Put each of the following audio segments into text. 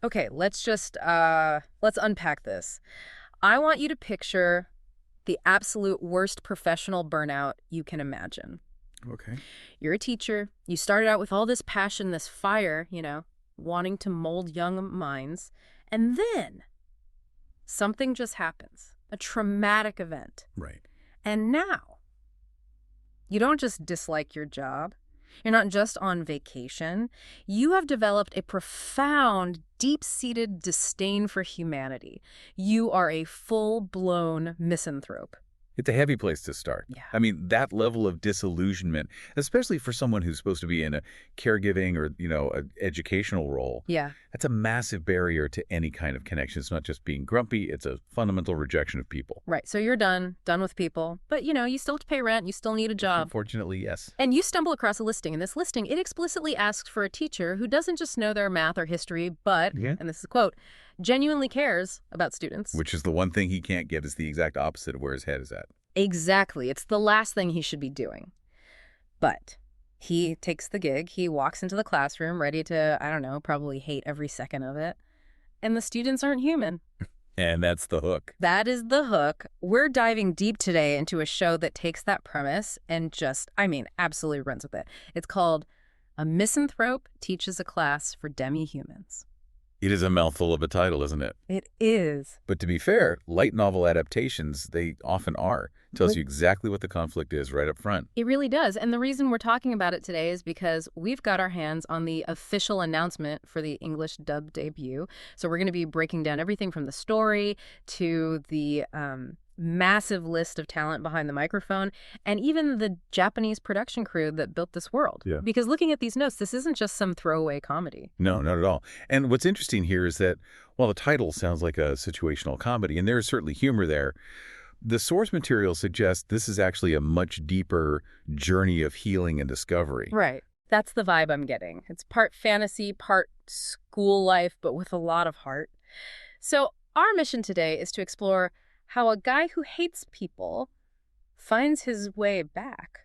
Okay, let's unpack this. I want you to picture the absolute worst professional burnout you can imagine. Okay. You're a teacher. You started out with all this passion, this fire, wanting to mold young minds. And then something just happens, a traumatic event. Right. And now you don't just dislike your job. You're not just on vacation. You have developed a profound, deep-seated disdain for humanity. You are a full-blown misanthrope. It's a heavy place to start. Yeah. I mean, that level of disillusionment, especially for someone who's supposed to be in a caregiving or, an educational role. Yeah. That's a massive barrier to any kind of connection. It's not just being grumpy. It's a fundamental rejection of people. Right. So you're done with people. But, you still have to pay rent. You still need a job. Unfortunately, yes. And you stumble across a listing. In this listing, it explicitly asks for a teacher who doesn't just know their math or history, but, and this is a quote, genuinely cares about students. Which is the one thing he can't get is the exact opposite of where his head is at. Exactly. It's the last thing he should be doing. But he takes the gig. He walks into the classroom ready to, I don't know, probably hate every second of it. And the students aren't human. And that's the hook. That is the hook. We're diving deep today into a show that takes that premise and absolutely runs with it. It's called A Misanthrope Teaches a Class for Demi-Humans. It is a mouthful of a title, isn't it? It is. But to be fair, light novel adaptations, they often are. Tells you exactly what the conflict is right up front. It really does. And the reason we're talking about it today is because we've got our hands on the official announcement for the English dub debut. So we're going to be breaking down everything from the story to the massive list of talent behind the microphone and even the Japanese production crew that built this world. Yeah. Because looking at these notes, this isn't just some throwaway comedy. No, not at all. And what's interesting here is that while the title sounds like a situational comedy, and there is certainly humor there, the source material suggests this is actually a much deeper journey of healing and discovery. Right. That's the vibe I'm getting. It's part fantasy, part school life, but with a lot of heart. So our mission today is to explore how a guy who hates people finds his way back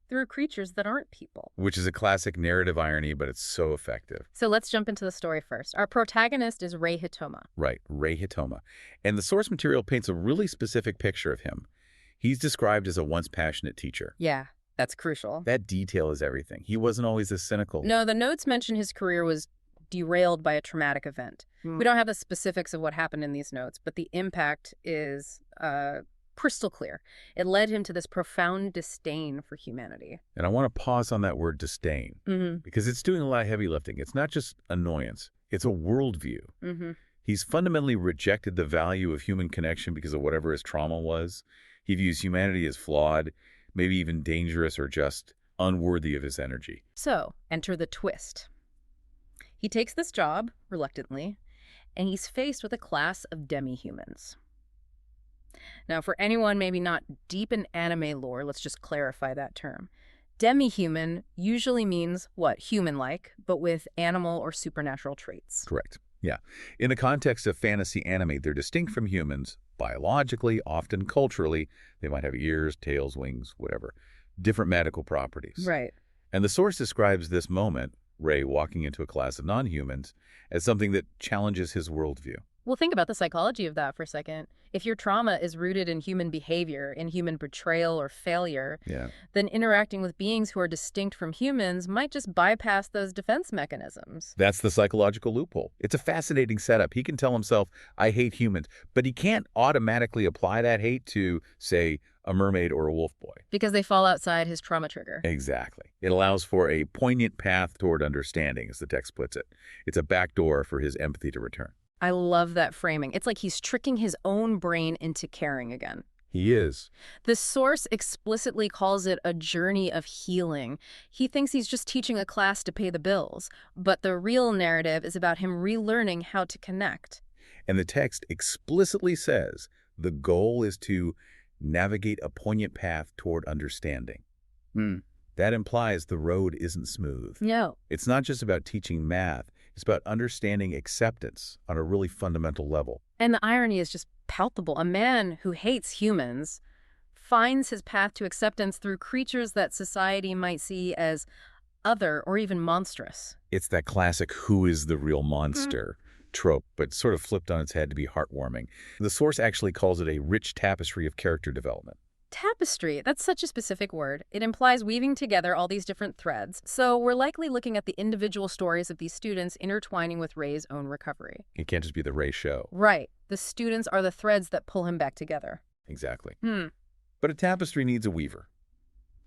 through creatures that aren't people. Which is a classic narrative irony, but it's so effective. So let's jump into the story first. Our protagonist is Rei Hitoma. Right, Rei Hitoma. And the source material paints a really specific picture of him. He's described as a once passionate teacher. Yeah, that's crucial. That detail is everything. He wasn't always this cynical. No, the notes mention his career was derailed by a traumatic event. We don't have the specifics of what happened in these notes, but the impact is crystal clear. It led him to this profound disdain for humanity. And I want to pause on that word disdain, because it's doing a lot of heavy lifting. It's not just annoyance. It's a worldview. He's fundamentally rejected the value of human connection because of whatever his trauma was. He views humanity as flawed, maybe even dangerous or just unworthy of his energy. So, enter the twist. He takes this job, reluctantly, and he's faced with a class of demi-humans. Now, for anyone maybe not deep in anime lore, let's just clarify that term. Demi-human usually means, what, human-like, but with animal or supernatural traits. Correct. Yeah. In the context of fantasy anime, they're distinct from humans biologically, often culturally. They might have ears, tails, wings, whatever. Different medical properties. Right. And the source describes this moment, Rei walking into a class of non-humans, as something that challenges his worldview. Well, think about the psychology of that for a second. If your trauma is rooted in human behavior, in human betrayal or failure, then interacting with beings who are distinct from humans might just bypass those defense mechanisms. That's the psychological loophole. It's a fascinating setup. He can tell himself, I hate humans, but he can't automatically apply that hate to, say, a mermaid or a wolf boy. Because they fall outside his trauma trigger. Exactly. It allows for a poignant path toward understanding, as the text puts it. It's a backdoor for his empathy to return. I love that framing. It's like he's tricking his own brain into caring again. He is. The source explicitly calls it a journey of healing. He thinks he's just teaching a class to pay the bills, but the real narrative is about him relearning how to connect. And the text explicitly says the goal is to navigate a poignant path toward understanding. That implies the road isn't smooth. No. It's not just about teaching math. It's about understanding acceptance on a really fundamental level. And the irony is just palpable. A man who hates humans finds his path to acceptance through creatures that society might see as other or even monstrous. It's that classic who is the real monster. trope, but sort of flipped on its head to be heartwarming. The source actually calls it a rich tapestry of character development. Tapestry, that's such a specific word. It implies weaving together all these different threads. So we're likely looking at the individual stories of these students intertwining with Rei's own recovery. It can't just be the Rei show. Right. The students are the threads that pull him back together. Exactly. But a tapestry needs a weaver.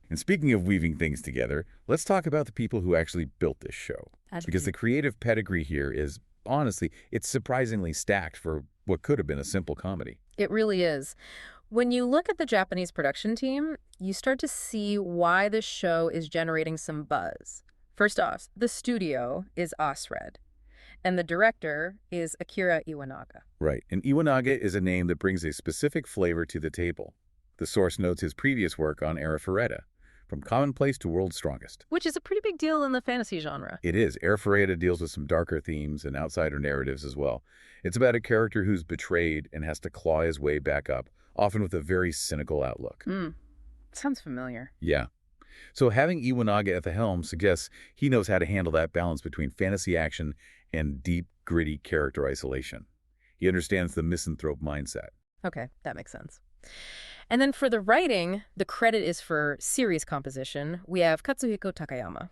And speaking of weaving things together, let's talk about the people who actually built this show. Because the creative pedigree here is, honestly, it's surprisingly stacked for what could have been a simple comedy. It really is. When you look at the Japanese production team, you start to see why this show is generating some buzz. First off, the studio is Asread, and the director is Akira Iwanaga. Right, and Iwanaga is a name that brings a specific flavor to the table. The source notes his previous work on Arifureta, From Commonplace to World's Strongest. Which is a pretty big deal in the fantasy genre. It is. Arifureta deals with some darker themes and outsider narratives as well. It's about a character who's betrayed and has to claw his way back up, often with a very cynical outlook. Sounds familiar. Yeah. So having Iwanaga at the helm suggests he knows how to handle that balance between fantasy action and deep, gritty character isolation. He understands the misanthrope mindset. Okay, that makes sense. And then for the writing, the credit is for series composition. We have Katsuhiko Takayama.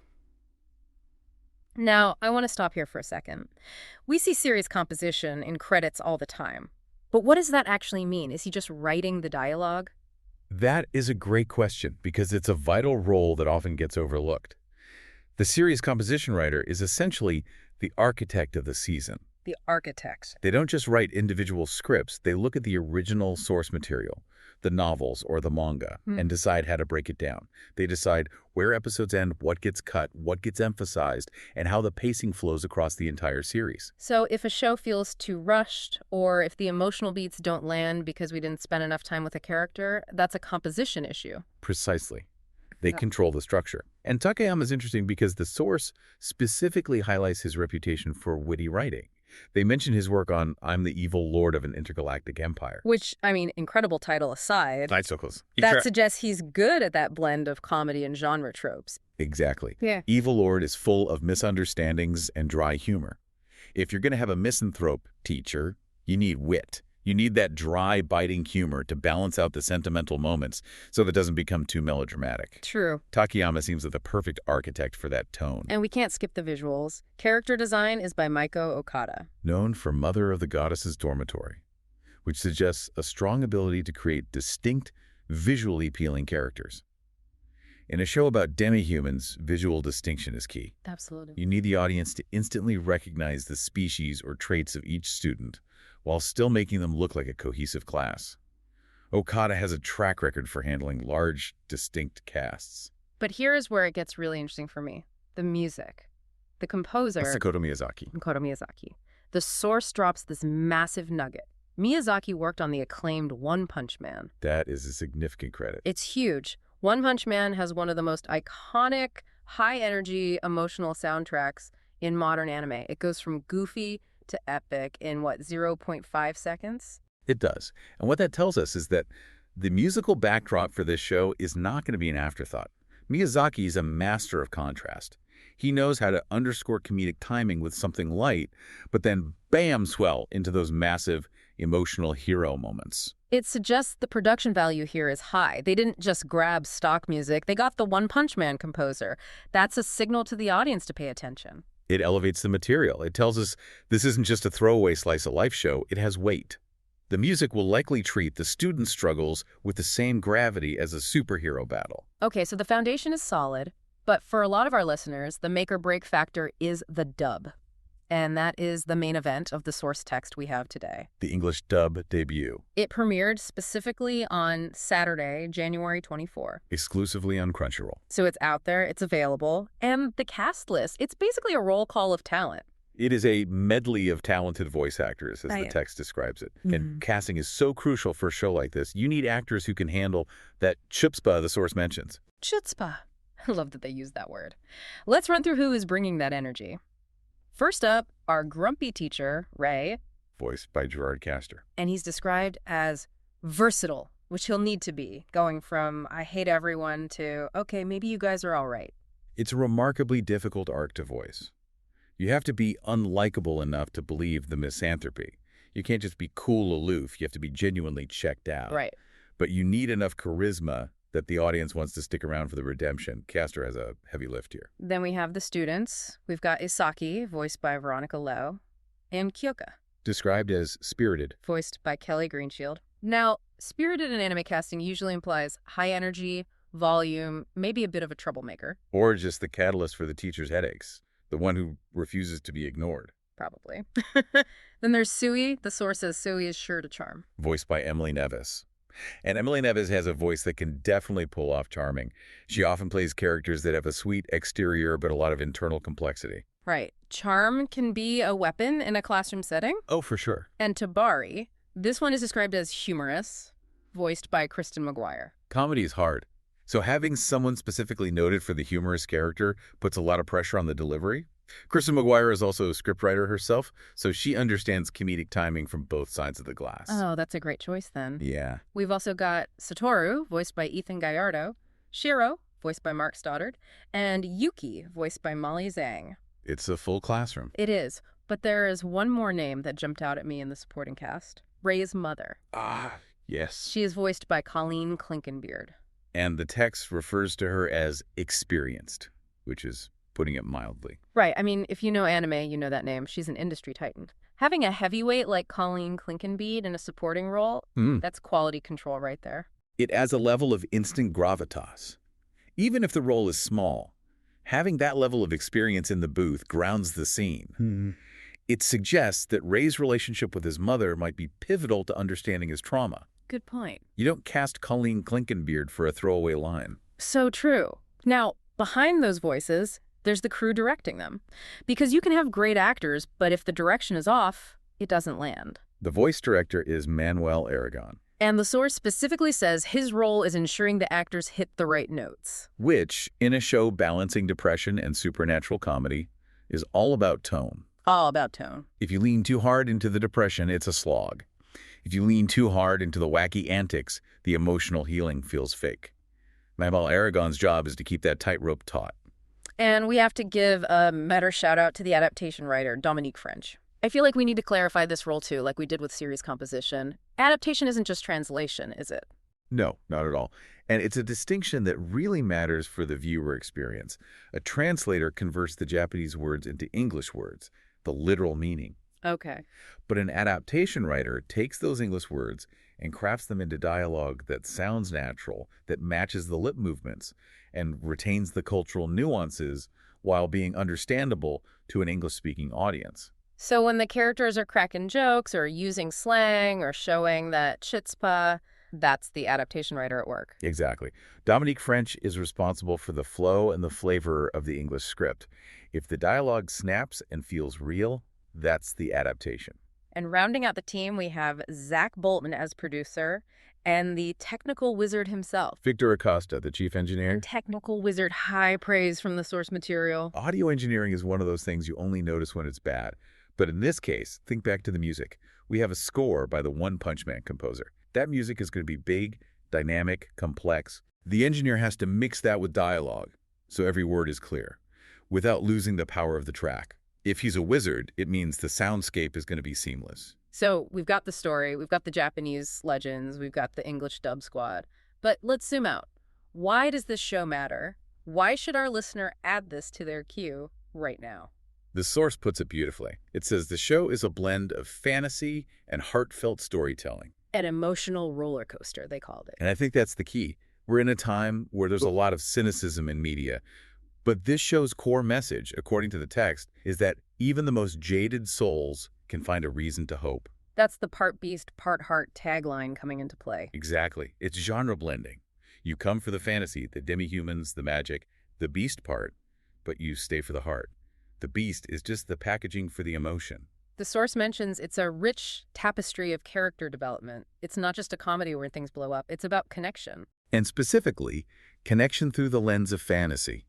Now, I want to stop here for a second. We see series composition in credits all the time. But what does that actually mean? Is he just writing the dialogue? That is a great question because it's a vital role that often gets overlooked. The series composition writer is essentially the architect of the season. The architect. They don't just write individual scripts, they look at the original source material, the novels or the manga, and decide how to break it down. They decide where episodes end, what gets cut, what gets emphasized, and how the pacing flows across the entire series. So if a show feels too rushed, or if the emotional beats don't land because we didn't spend enough time with a character, that's a composition issue. Precisely. They control the structure. And Takayama is interesting because the source specifically highlights his reputation for witty writing. They mention his work on I'm the Evil Lord of an Intergalactic Empire. Which, I mean, incredible title aside, that suggests he's good at that blend of comedy and genre tropes. Exactly. Yeah. Evil Lord is full of misunderstandings and dry humor. If you're going to have a misanthrope teacher, you need wit. You need that dry, biting humor to balance out the sentimental moments so that it doesn't become too melodramatic. True. Takayama seems like the perfect architect for that tone. And we can't skip the visuals. Character design is by Maiko Okada. Known for Mother of the Goddess's Dormitory, which suggests a strong ability to create distinct, visually appealing characters. In a show about demi-humans, visual distinction is key. Absolutely. You need the audience to instantly recognize the species or traits of each student, while still making them look like a cohesive class. Okada has a track record for handling large, distinct casts. But here is where it gets really interesting for me. The music. The composer... Makoto Miyazaki. Makoto Miyazaki. The source drops this massive nugget. Miyazaki worked on the acclaimed One Punch Man. That is a significant credit. It's huge. One Punch Man has one of the most iconic, high-energy, emotional soundtracks in modern anime. It goes from goofy to epic in, 0.5 seconds? It does. And what that tells us is that the musical backdrop for this show is not going to be an afterthought. Miyazaki is a master of contrast. He knows how to underscore comedic timing with something light, but then bam, swell into those massive emotional hero moments. It suggests the production value here is high. They didn't just grab stock music. They got the One Punch Man composer. That's a signal to the audience to pay attention. It elevates the material. It tells us this isn't just a throwaway slice-of-life show. It has weight. The music will likely treat the student struggles with the same gravity as a superhero battle. Okay, so the foundation is solid, but for a lot of our listeners, the make-or-break factor is the dub. And that is the main event of the source text we have today. The English dub debut. It premiered specifically on Saturday, January 24. Exclusively on Crunchyroll. So it's out there, it's available. And the cast list, it's basically a roll call of talent. It is a medley of talented voice actors, as the text describes it. And casting is so crucial for a show like this. You need actors who can handle that chutzpah the source mentions. Chutzpah. I love that they use that word. Let's run through who is bringing that energy. First up, our grumpy teacher, Rei. Voiced by Gerard Caster. And he's described as versatile, which he'll need to be, going from I hate everyone to, okay, maybe you guys are all right. It's a remarkably difficult arc to voice. You have to be unlikable enough to believe the misanthropy. You can't just be cool aloof. You have to be genuinely checked out. Right. But you need enough charisma that the audience wants to stick around for the redemption. Castor has a heavy lift here. Then we have the students. We've got Isaki, voiced by Veronica Lowe, and Kyoka, Described as spirited. voiced by Kelly Greenshield. Now, spirited in anime casting usually implies high energy, volume, maybe a bit of a troublemaker. Or just the catalyst for the teacher's headaches. The one who refuses to be ignored. Probably. Then there's Sui. The source says Sui is sure to charm. Voiced by Emily Neves. And Emily Neves has a voice that can definitely pull off charming. She often plays characters that have a sweet exterior but a lot of internal complexity. Right. Charm can be a weapon in a classroom setting. Oh, for sure. And Tabari, this one is described as humorous, voiced by Kristen McGuire. Comedy is hard. So having someone specifically noted for the humorous character puts a lot of pressure on the delivery. Kristen McGuire is also a scriptwriter herself, so she understands comedic timing from both sides of the glass. Oh, that's a great choice then. Yeah. We've also got Satoru, voiced by Ethan Gallardo, Shiro, voiced by Mark Stoddard, and Yuki, voiced by Molly Zhang. It's a full classroom. It is, but there is one more name that jumped out at me in the supporting cast. Rei's mother. Ah, yes. She is voiced by Colleen Klinkenbeard. And the text refers to her as experienced, which is putting it mildly. Right. I mean, if you know anime, you know that name. She's an industry titan. Having a heavyweight like Colleen Klinkenbeard in a supporting role, that's quality control right there. It adds a level of instant gravitas. Even if the role is small, having that level of experience in the booth grounds the scene. It suggests that Rei's relationship with his mother might be pivotal to understanding his trauma. Good point. You don't cast Colleen Klinkenbeard for a throwaway line. So true. Now, behind those voices, there's the crew directing them. Because you can have great actors, but if the direction is off, it doesn't land. The voice director is Manuel Aragon. And the source specifically says his role is ensuring the actors hit the right notes. Which, in a show balancing depression and supernatural comedy, is all about tone. All about tone. If you lean too hard into the depression, it's a slog. If you lean too hard into the wacky antics, the emotional healing feels fake. Manuel Aragon's job is to keep that tightrope taut. And we have to give a meta shout-out to the adaptation writer, Dominique French. I feel like we need to clarify this role, too, like we did with series composition. Adaptation isn't just translation, is it? No, not at all. And it's a distinction that really matters for the viewer experience. A translator converts the Japanese words into English words, the literal meaning. Okay. But an adaptation writer takes those English words and crafts them into dialogue that sounds natural, that matches the lip movements, and retains the cultural nuances while being understandable to an English-speaking audience. So when the characters are cracking jokes or using slang or showing that chutzpah, that's the adaptation writer at work. Exactly. Dominique French is responsible for the flow and the flavor of the English script. If the dialogue snaps and feels real, that's the adaptation. And rounding out the team, we have Zach Boltman as producer and the technical wizard himself. Victor Acosta, the chief engineer. And technical wizard, high praise from the source material. Audio engineering is one of those things you only notice when it's bad. But in this case, think back to the music. We have a score by the One Punch Man composer. That music is going to be big, dynamic, complex. The engineer has to mix that with dialogue, so every word is clear, without losing the power of the track. If he's a wizard, it means the soundscape is going to be seamless. So we've got the story, we've got the Japanese legends, we've got the English dub squad. But let's zoom out. Why does this show matter? Why should our listener add this to their queue right now? The source puts it beautifully. It says the show is a blend of fantasy and heartfelt storytelling. An emotional roller coaster, they called it. And I think that's the key. We're in a time where there's a lot of cynicism in media. But this show's core message, according to the text, is that even the most jaded souls can find a reason to hope. That's the part beast, part heart tagline coming into play. Exactly. It's genre blending. You come for the fantasy, the demi-humans, the magic, the beast part, but you stay for the heart. The beast is just the packaging for the emotion. The source mentions it's a rich tapestry of character development. It's not just a comedy where things blow up. It's about connection. And specifically, connection through the lens of fantasy.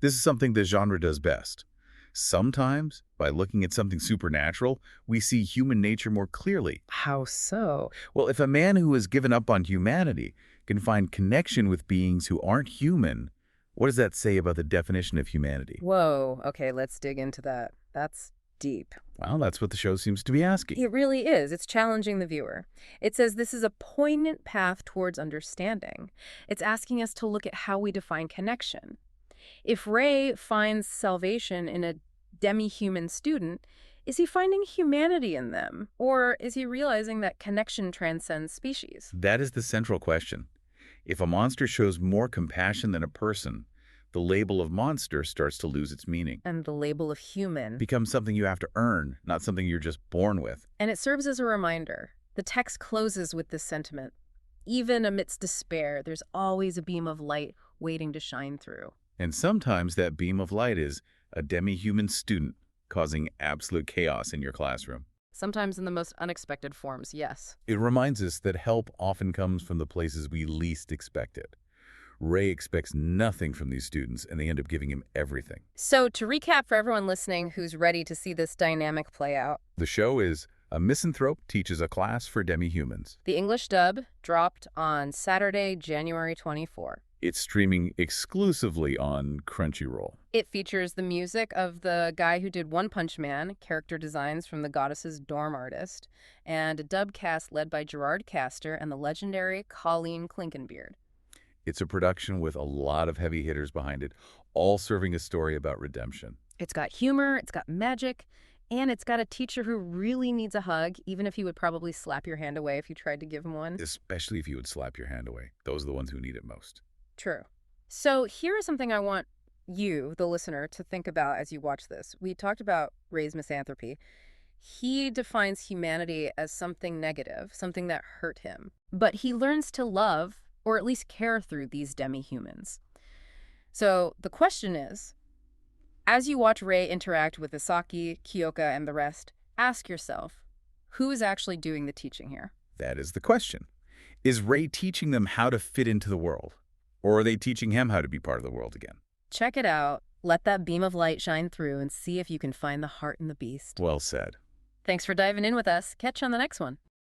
This is something the genre does best. Sometimes, by looking at something supernatural, we see human nature more clearly. How so? Well, if a man who has given up on humanity can find connection with beings who aren't human, what does that say about the definition of humanity? Whoa, okay, let's dig into that. That's deep. Well, that's what the show seems to be asking. It really is. It's challenging the viewer. It says this is a poignant path towards understanding. It's asking us to look at how we define connection. If Rei finds salvation in a demi-human student, is he finding humanity in them? Or is he realizing that connection transcends species? That is the central question. If a monster shows more compassion than a person, the label of monster starts to lose its meaning. And the label of human Becomes something you have to earn, not something you're just born with. And it serves as a reminder. The text closes with this sentiment. Even amidst despair, there's always a beam of light waiting to shine through. And sometimes that beam of light is a demi-human student causing absolute chaos in your classroom. Sometimes in the most unexpected forms, yes. It reminds us that help often comes from the places we least expect it. Rei expects nothing from these students, and they end up giving him everything. So to recap for everyone listening who's ready to see this dynamic play out. The show is A Misanthrope Teaches, a class for demi-humans. The English dub dropped on Saturday, January 24. It's streaming exclusively on Crunchyroll. It features the music of the guy who did One Punch Man, character designs from the Goddess's dorm artist, and a dub cast led by Gerard and the legendary Colleen Clinkenbeard. It's a production with a lot of heavy hitters behind it, all serving a story about redemption. It's got humor, it's got magic, and it's got a teacher who really needs a hug, even if he would probably slap your hand away if you tried to give him one. Especially if you would slap your hand away. Those are the ones who need it most. True. So here is something I want you, the listener, to think about as you watch this. We talked about Rei's misanthropy. He defines humanity as something negative, something that hurt him. But he learns to love, or at least care through these demi-humans. So the question is, as you watch Rei interact with Isaki, Kyoka, and the rest, ask yourself, who is actually doing the teaching here? That is the question. Is Rei teaching them how to fit into the world? Or are they teaching him how to be part of the world again? Check it out. Let that beam of light shine through and see if you can find the heart in the beast. Well said. Thanks for diving in with us. Catch you on the next one.